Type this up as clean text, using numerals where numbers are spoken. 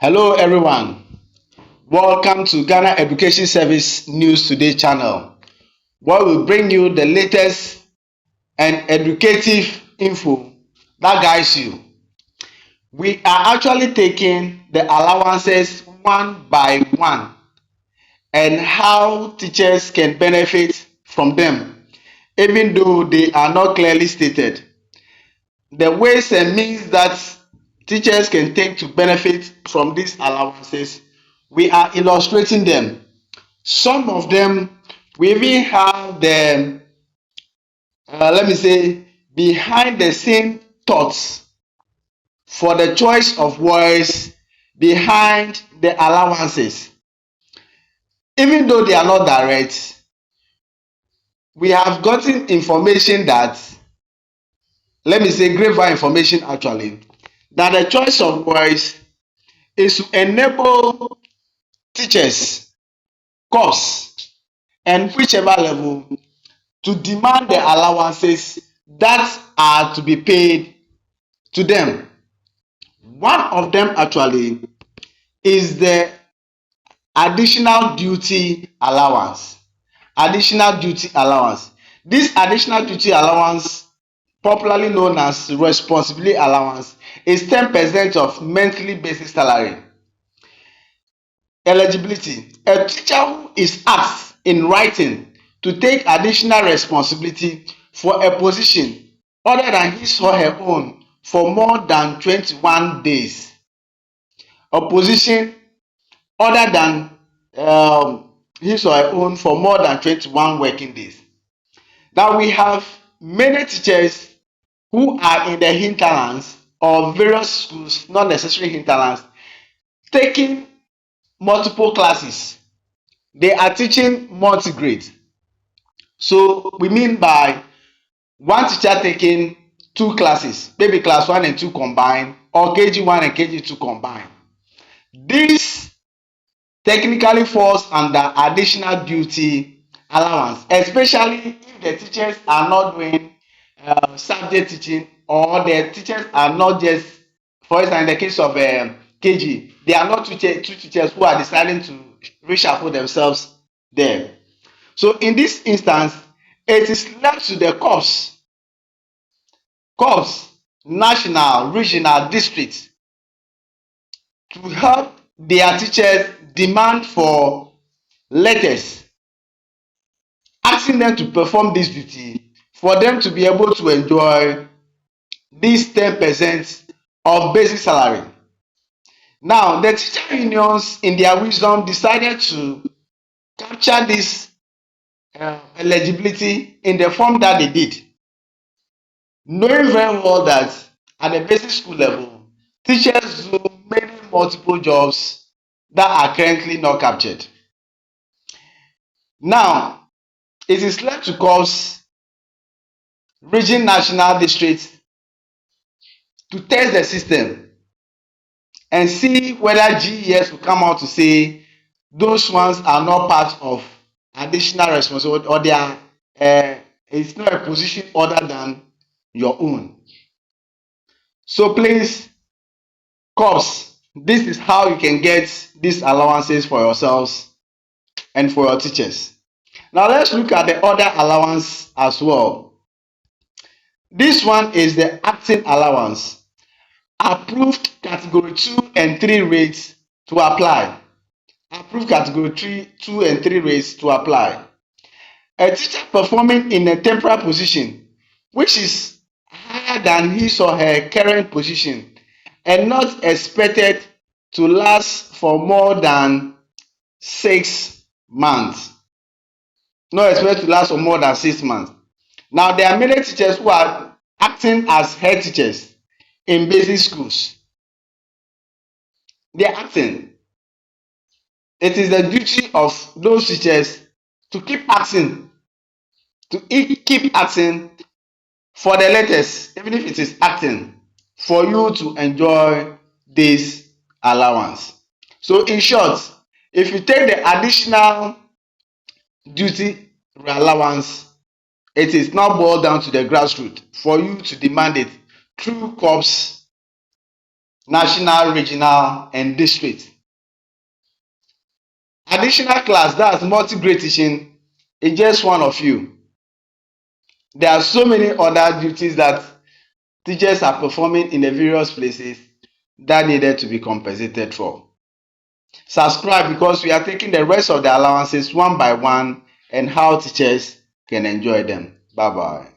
Hello everyone, welcome to Ghana Education Service News Today channel, where we bring you the latest and educative info that guides you. We are actually taking the allowances one by one and how teachers can benefit from them, even though they are not clearly stated. The ways and means that teachers can take to benefit from these allowances, we are illustrating them. Some of them, we even have the, let me say, behind the scene thoughts for the choice of words behind the allowances. Even though they are not direct, we have gotten information that, let me say, grapevine information actually, that the choice of words is to enable teachers, corps, and whichever level to demand the allowances that are to be paid to them. One of them actually is the additional duty allowance. Additional duty allowance. This additional duty allowance, popularly known as responsibility allowance, is 10% of monthly basic salary. Eligibility. A teacher who is asked in writing to take additional responsibility for a position other than his or her own for more than 21 days. A position other than his or her own for more than 21 working days. Now we have many teachers who are in the hinterlands or various schools, not necessarily hinterlands, taking multiple classes. They are teaching multigrade. So we mean by one teacher taking two classes, maybe class 1 and 2 combined, or KG1 and KG2 combined. This technically falls under additional duty allowance, especially if the teachers are not doing subject teaching, or the teachers are not just, for instance, in the case of KG, they are not two teachers who are deciding to reshuffle themselves there. So in this instance, it is left to the corps, national, regional, district, to help their teachers demand for letters asking them to perform this duty for them to be able to enjoy this 10% of basic salary. Now, the teacher unions, in their wisdom, decided to capture this eligibility in the form that they did, knowing very well that at the basic school level, teachers do many multiple jobs that are currently not captured. Now, it is left to corps, region, national, district to test the system and see whether GES will come out to say those ones are not part of additional responsibility, or they are it's not a position other than your own. So please, corps, this is how you can get these allowances for yourselves and for your teachers. Now let's look at the other allowance as well. This one is the acting allowance. Approved category 2 and 3 rates to apply. Approved category 2 and 3 rates to apply. A teacher performing in a temporary position which is higher than his or her current position and not expected to last for more than 6 months. Not expected to last for more than 6 months. Now, there are many teachers who are acting as head teachers in basic schools. They are acting. It is the duty of those teachers to keep acting, for the letters, even if it is acting, for you to enjoy this allowance. So in short, if you take the additional duty allowance, it is now boiled down to the grassroots for you to demand it through corps, national, regional, and district. Additional class, that's multi-grade teaching, is just one of few. There are so many other duties that teachers are performing in the various places that needed to be compensated for. Subscribe because we are taking the rest of the allowances one by one and how teachers can enjoy them. Bye bye.